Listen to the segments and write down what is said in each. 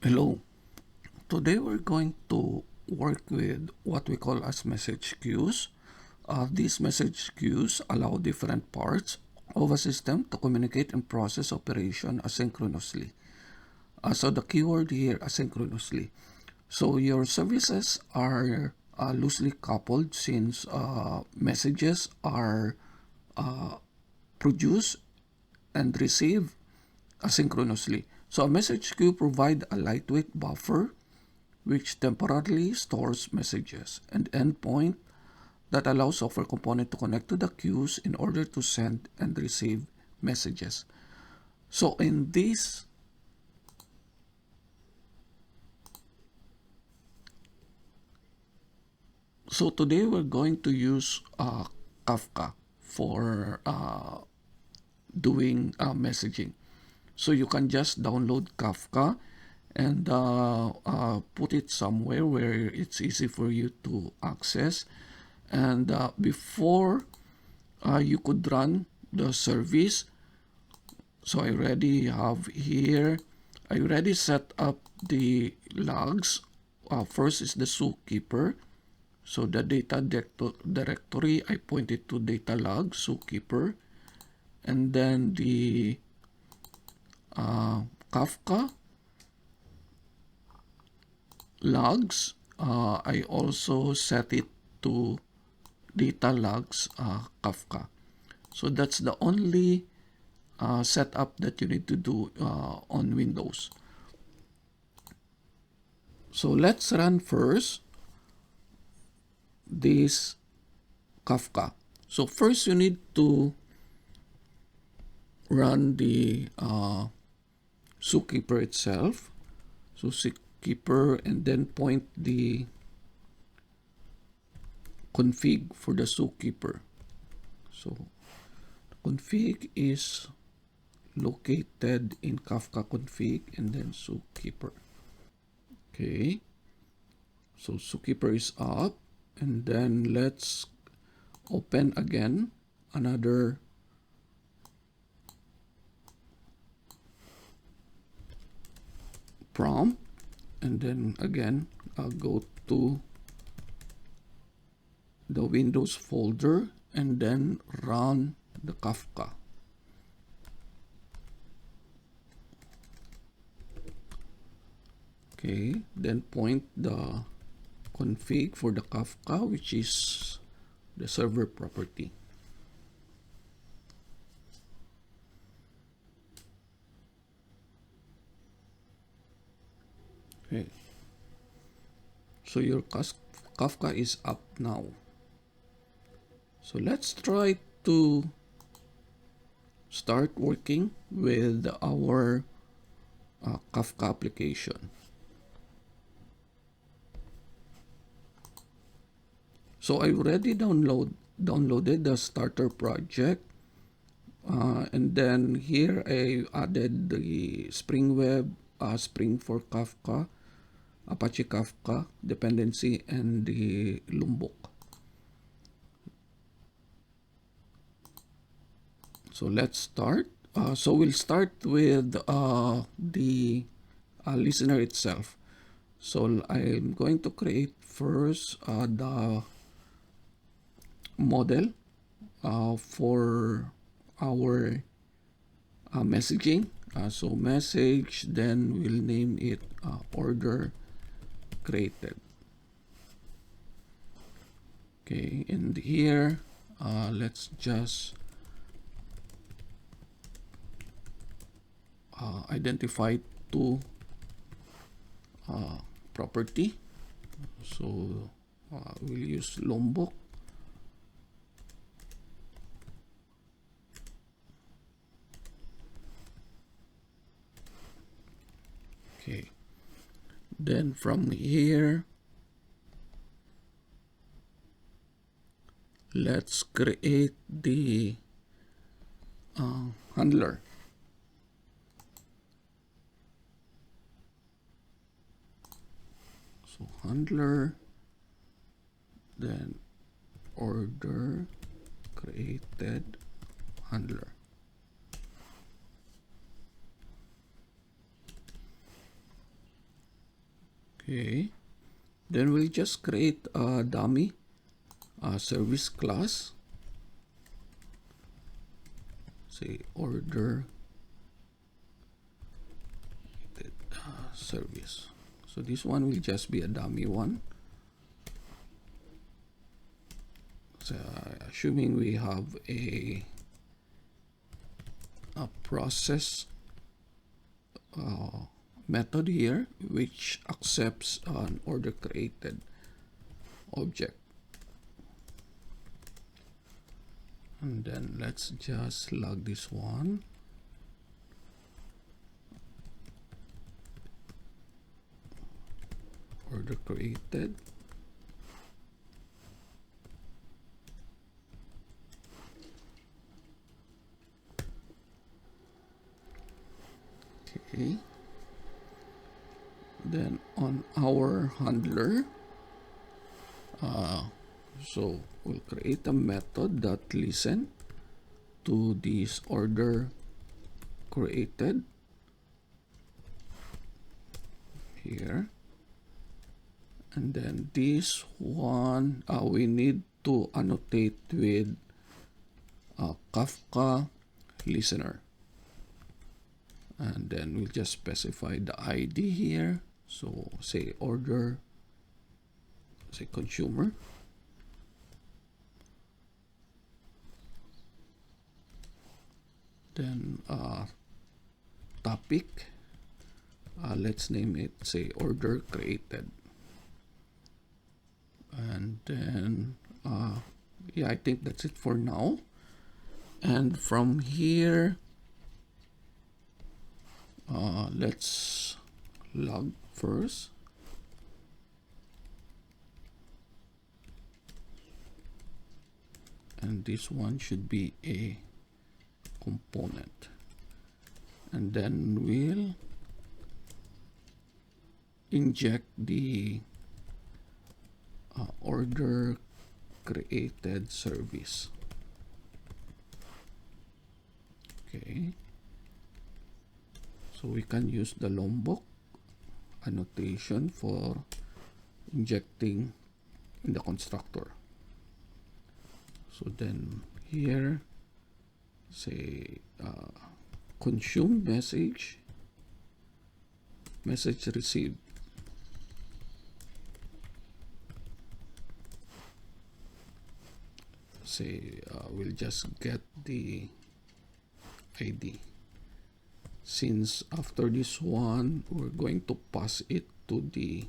Hello. Today we're going to work with what we call as message queues. These message queues allow different parts of a system to communicate and process operation asynchronously. So the keyword here, asynchronously. So your services are loosely coupled since messages are produced and received asynchronously. So a message queue provides a lightweight buffer which temporarily stores messages, and endpoint that allows software component to connect to the queues in order to send and receive messages. So in this today we're going to use Kafka for doing messaging. So you can just download Kafka and put it somewhere where it's easy for you to access. And before you could run the service, so I already have here, I already set up the logs. First is the zookeeper. So the data directory, I pointed to data log, zookeeper. And then the Kafka logs, I also set it to data logs Kafka. So that's the only setup that you need to do on Windows. So let's run first this Kafka. So first you need to run the zookeeper itself. So zookeeper, and then point the config for the zookeeper. So config is located in Kafka config and then zookeeper. Okay, so zookeeper is up, and then let's open again another prompt, and then again go to the Windows folder and then run the Kafka. Okay, then point the config for the Kafka, which is the server property. Okay, so your Kafka is up now. So let's try to start working with our Kafka application. So I already downloaded the starter project, and then here I added the Spring Web, Spring for Kafka, Apache Kafka dependency, and the Lombok. So let's start. So we'll start with the listener itself. So I'm going to create first the model for our messaging. So message, then we'll name it order created. Okay, and here let's just identify two property. So we'll use Lombok. Okay, then from here let's create the handler. So handler, then order created handler. Okay. Then we'll just create a dummy service class. Say order service. So this one will just be a dummy one. So assuming we have a process method here which accepts an order created object. And then let's just log this one. Order created. Okay. Then on our handler, so we'll create a method that listen to this order created here. And then this one, we need to annotate with Kafka listener. And then we'll just specify the ID here. So say order, say consumer. Then topic, let's name it, say order created. And then yeah, I think that's it for now. And from here, let's log first. And this one should be a component. And then we'll inject the order created service. Okay. So we can use the Lombok annotation for injecting in the constructor. So then here, say consume message received. Say we'll just get the ID. Since after this one, we're going to pass it to the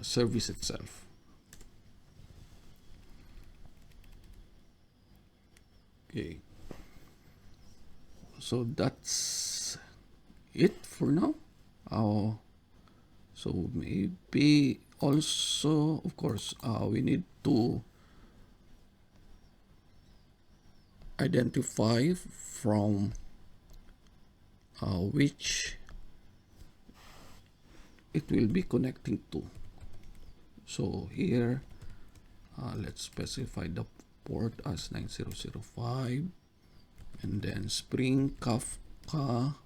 service itself. Okay. So that's it for now. So maybe also, of course, we need to identify from which it will be connecting to. So here, let's specify the port as 9005, and then Spring Kafka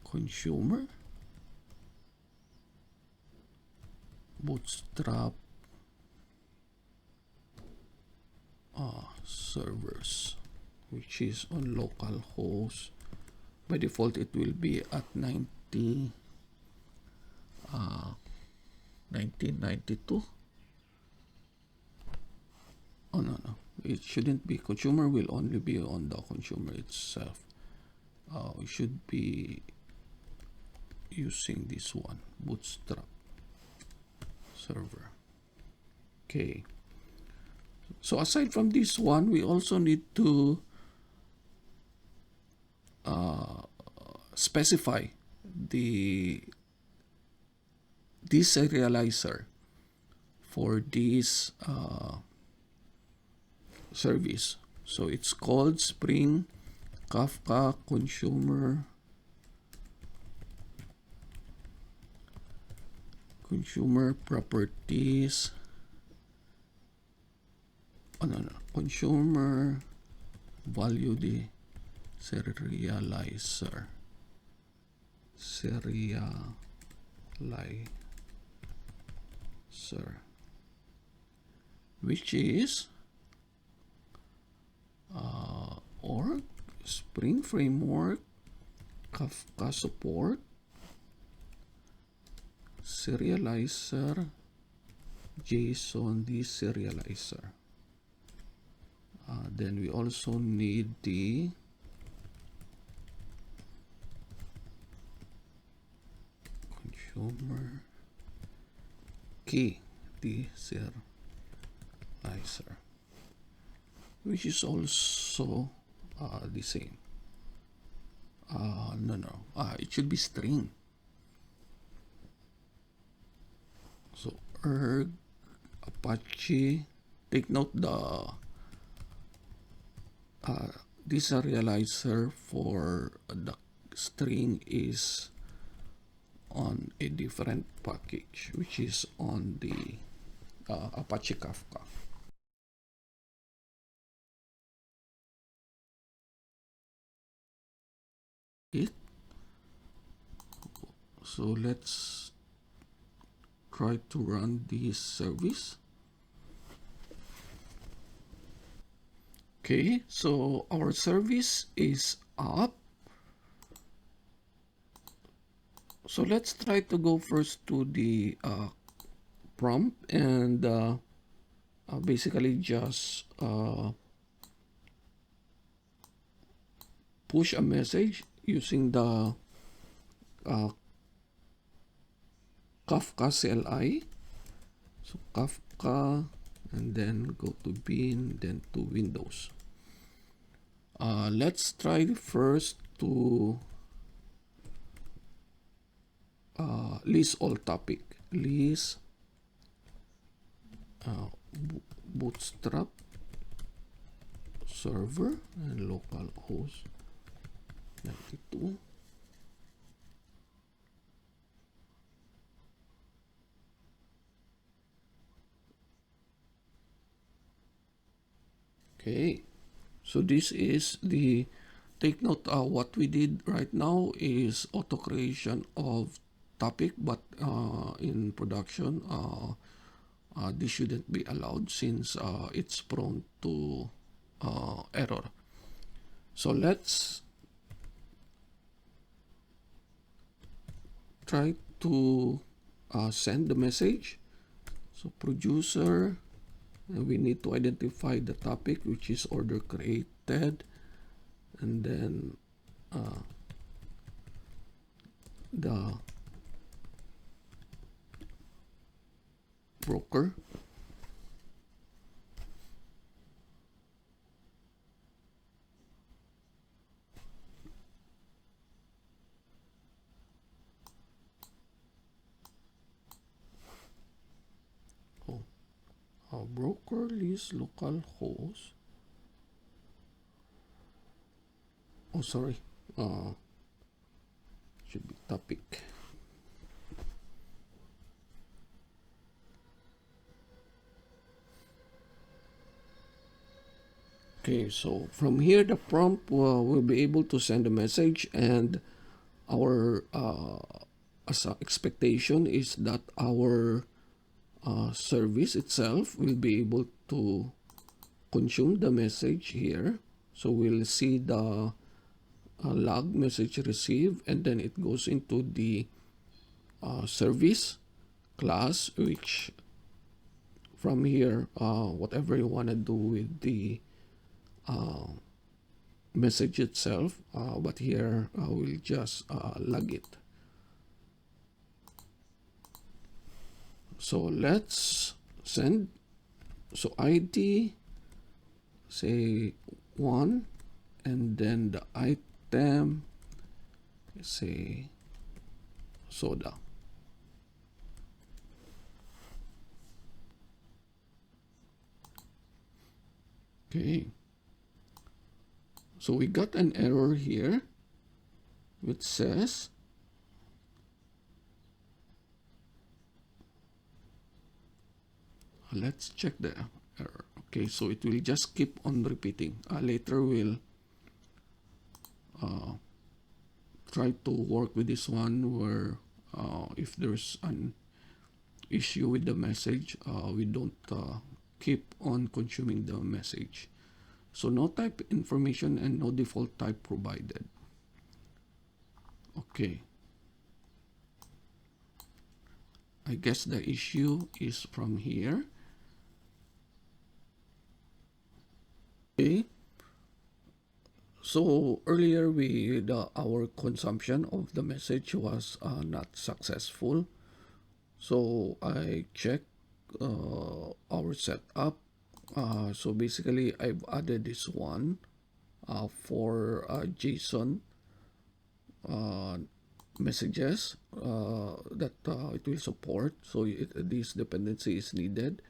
consumer bootstrap servers, which is on local host. By default, it will be at 1992. Oh no, it shouldn't be. Consumer will only be on the consumer itself. We should be using this one, bootstrap server. Okay. So aside from this one, we also need to specify the deserializer for this service. So it's called Spring Kafka consumer properties. Oh no, consumer value serializer, which is org Spring Framework Kafka support serializer JSON deserializer. Then we also need the consumer key deserializer, which is also the same. It should be string. So erg Apache, take note the deserializer for the string is on a different package, which is on the Apache Kafka. So let's try to run this service. Okay, so our service is up. So let's try to go first to the prompt and basically just push a message using the Kafka CLI. So Kafka, and then go to bin, then to Windows. Let's try first to list all topic. List bootstrap server and local host 92. Okay, so this is the, take note, what we did right now is auto creation of topic, but in production this shouldn't be allowed since it's prone to error. So let's try to send the message. So producer, and we need to identify the topic, which is order created, and then the broker. Broker list local host. Oh, sorry. Should be topic. Okay, so from here the prompt will be able to send a message, and our expectation is that our service itself will be able to consume the message here. So we'll see the log message received, and then it goes into the service class, which from here whatever you want to do with the message itself, but here we'll just log it. So let's send. So ID, say 1, and then the item, say soda. Okay. So we got an error here which says let's check the error. Okay, so it will just keep on repeating. Later we'll try to work with this one where if there's an issue with the message, we don't keep on consuming the message. So no type information and no default type provided. Okay. I guess the issue is from here. Okay. So earlier our consumption of the message was not successful. So I checked our setup. So basically I've added this one for JSON messages that it will support. So this dependency is needed.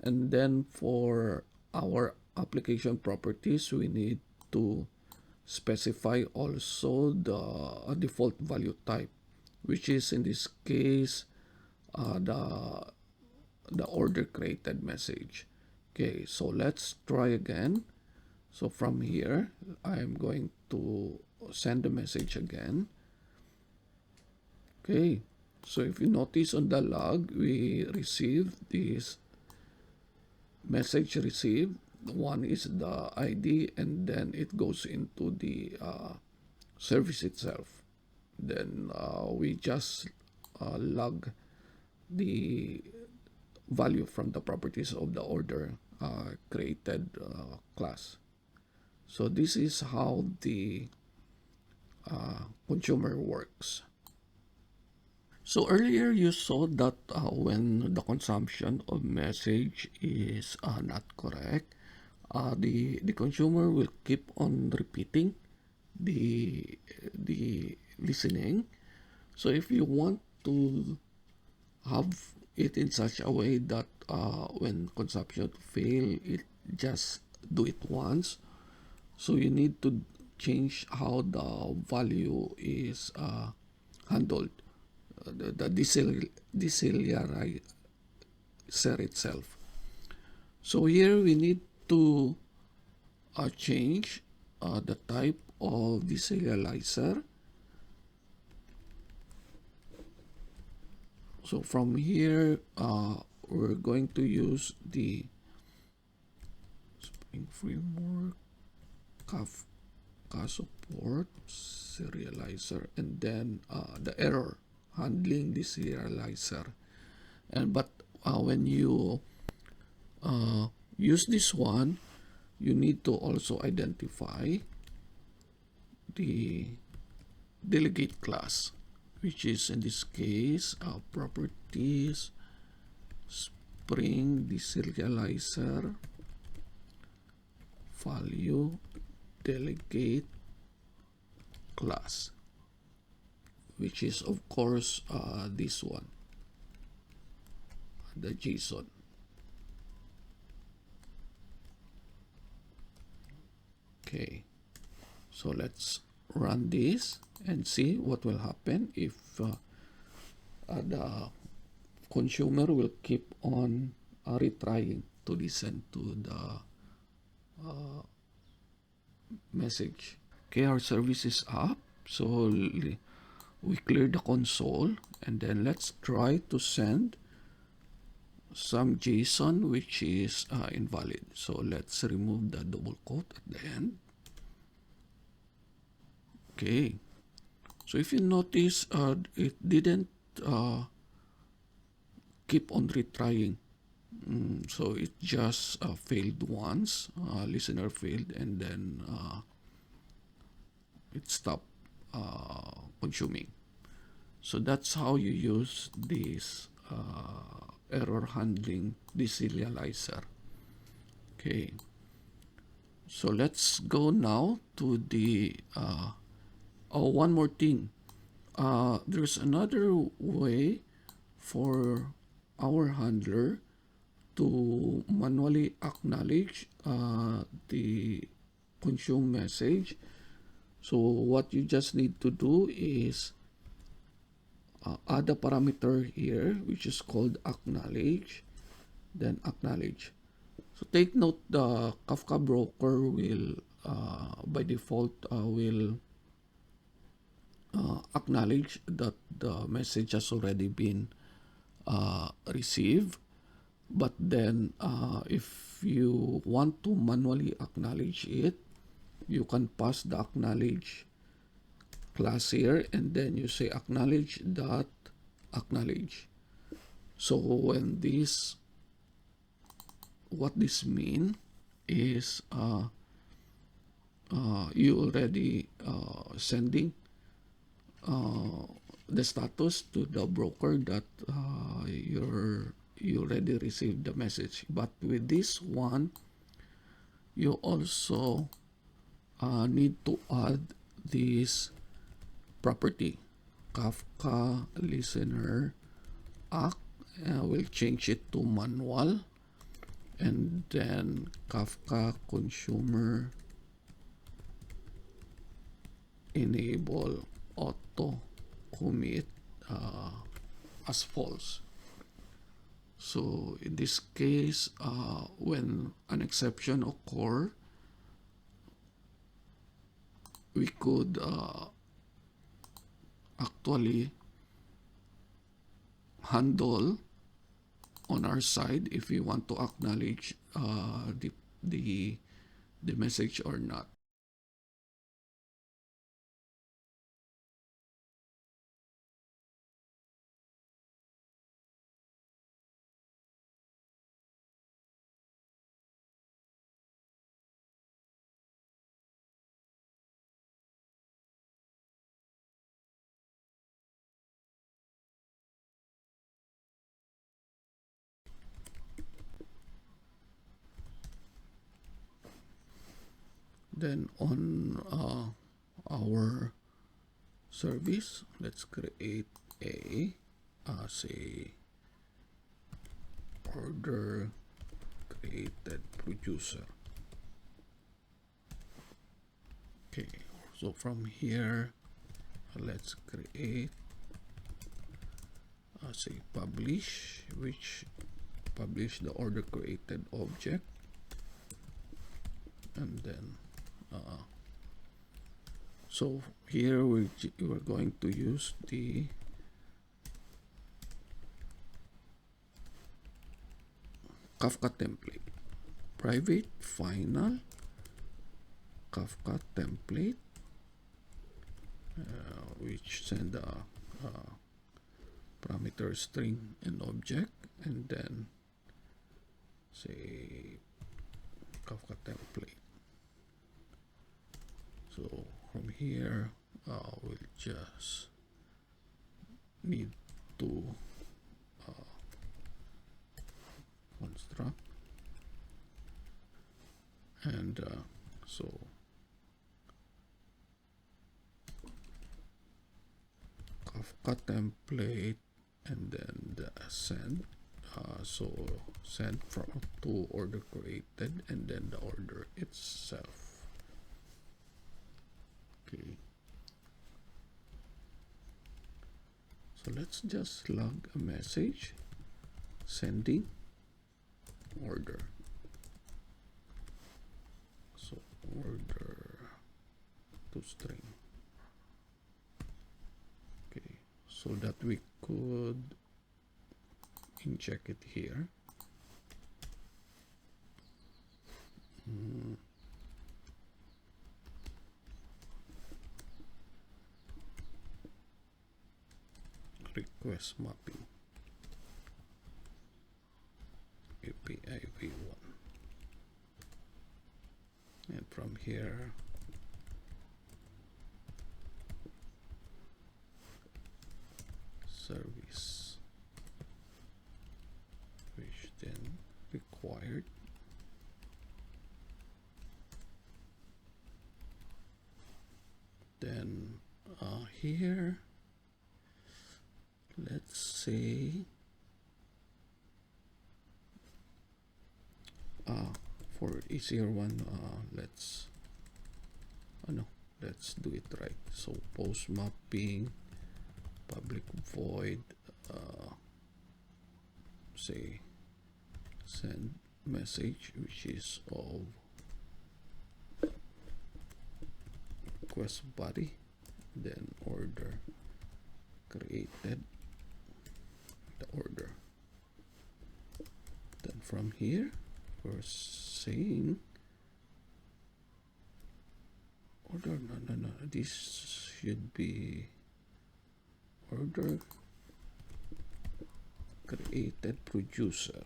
And then for our application properties, we need to specify also the default value type, which is in this case the order created message. Okay, so let's try again. So from here, I'm going to send the message again. Okay, so if you notice on the log, we received this message received. One is the ID, and then it goes into the service itself. Then we just log the value from the properties of the order created class. So this is how the consumer works. So earlier you saw that when the consumption of message is not correct, the consumer will keep on repeating the listening. So if you want to have it in such a way that when consumption fail, it just do it once. So you need to change how the value is handled, the deserializer itself. So here we need to change the type of deserializer. So from here, we're going to use the Spring Framework kafka support serializer, and then the error handling the serializer. And but when you use this one, you need to also identify the delegate class, which is in this case properties Spring deserializer value delegate class, which is of course this one, the JSON. Okay, so let's run this and see what will happen if the consumer will keep on retrying to listen to the message. Okay, our service is up. So we clear the console, and then let's try to send some JSON which is invalid. So let's remove the double quote at the end. Okay, so if you notice, it didn't keep on retrying. So it just failed once, listener failed, and then it stopped consuming. So that's how you use this error handling deserializer. Okay, so let's go now to the one more thing. There's another way for our handler to manually acknowledge the consume message. So what you just need to do is add a parameter here which is called acknowledge, then acknowledge. So take note, the Kafka broker will by default will acknowledge that the message has already been received. But then, if you want to manually acknowledge it, you can pass the acknowledge class here, and then you say acknowledge dot acknowledge. So when this, what this mean is you already sending the status to the broker that you already received the message. But with this one, you also need to add this property, Kafka listener act. We'll change it to manual, and then Kafka consumer enable auto commit as false. So in this case, when an exception occur, we could actually handle on our side if we want to acknowledge the message or not. Then on our service, let's create a say order created producer. Okay, so from here, let's create say publish, which publish the order created object, and then so here we're going to use the Kafka template, private final Kafka template, which send a parameter string and object, and then say Kafka template. So from here, we'll just need to construct, and so Kafka template, and then the send. So send from to order created, and then the order itself. Okay. So let's just log a message sending order. So order to string. Okay, so that we could inject it here. Request mapping API v1, and from here service, which then required, then here let's say for easier one, let's let's do it right. So post mapping public void say send message, which is of request body, then order created, the order. Then from here, we're saying order, no, this should be order created producer.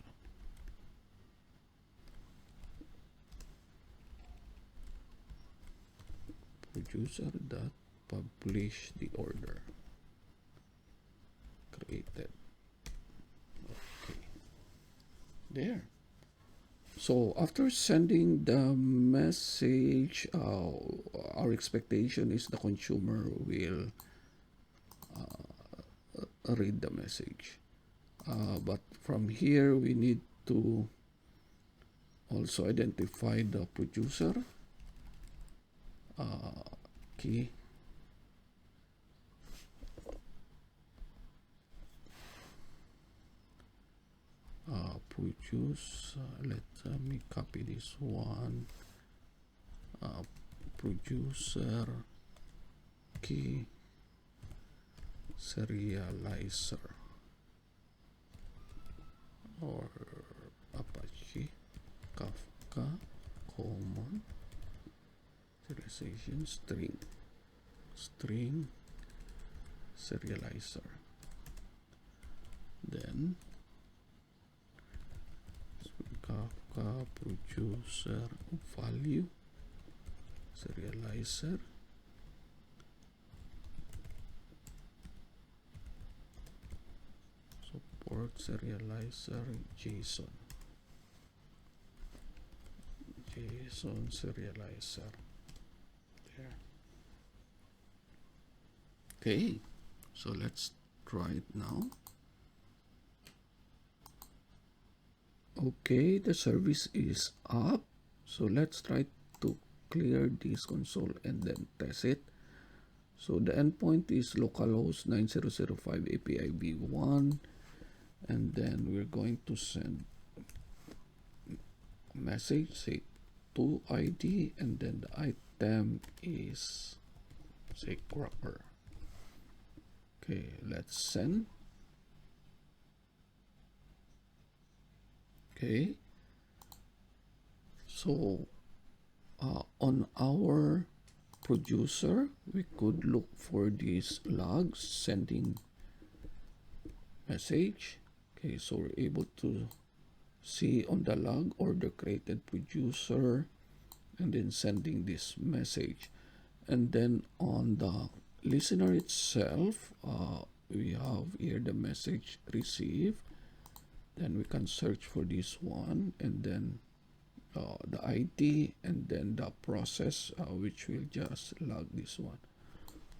Producer dot publish the order created. Okay, there. So after sending the message, our expectation is the consumer will read the message. But from here, we need to also identify the producer key. Produce, let me copy this one. Producer key serializer or Apache Kafka common serialization string serializer. Then Kafka producer value serializer support serializer JSON serializer. There. Okay, so let's try it now. Okay, the service is up. So let's try to clear this console and then test it. So the endpoint is localhost 9005 API v1, and then we're going to send a message, say to ID, and then the item is, say, wrapper. Okay, let's send. Okay, so on our producer, we could look for these logs sending message. Okay, so we're able to see on the log order created producer and then sending this message. And then on the listener itself, we have here the message received. Then we can search for this one, and then the ID, and then the process, which will just log this one.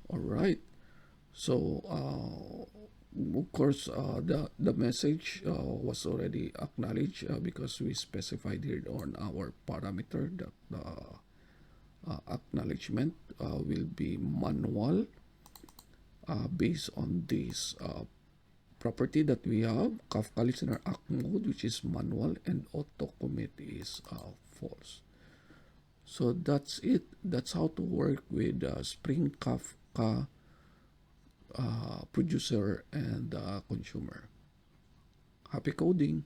All right. So of course, the message was already acknowledged because we specified here on our parameter that the acknowledgement will be manual based on this property that we have, Kafka listener act mode, which is manual, and auto commit is false. So that's it. That's how to work with Spring Kafka producer and consumer. Happy coding!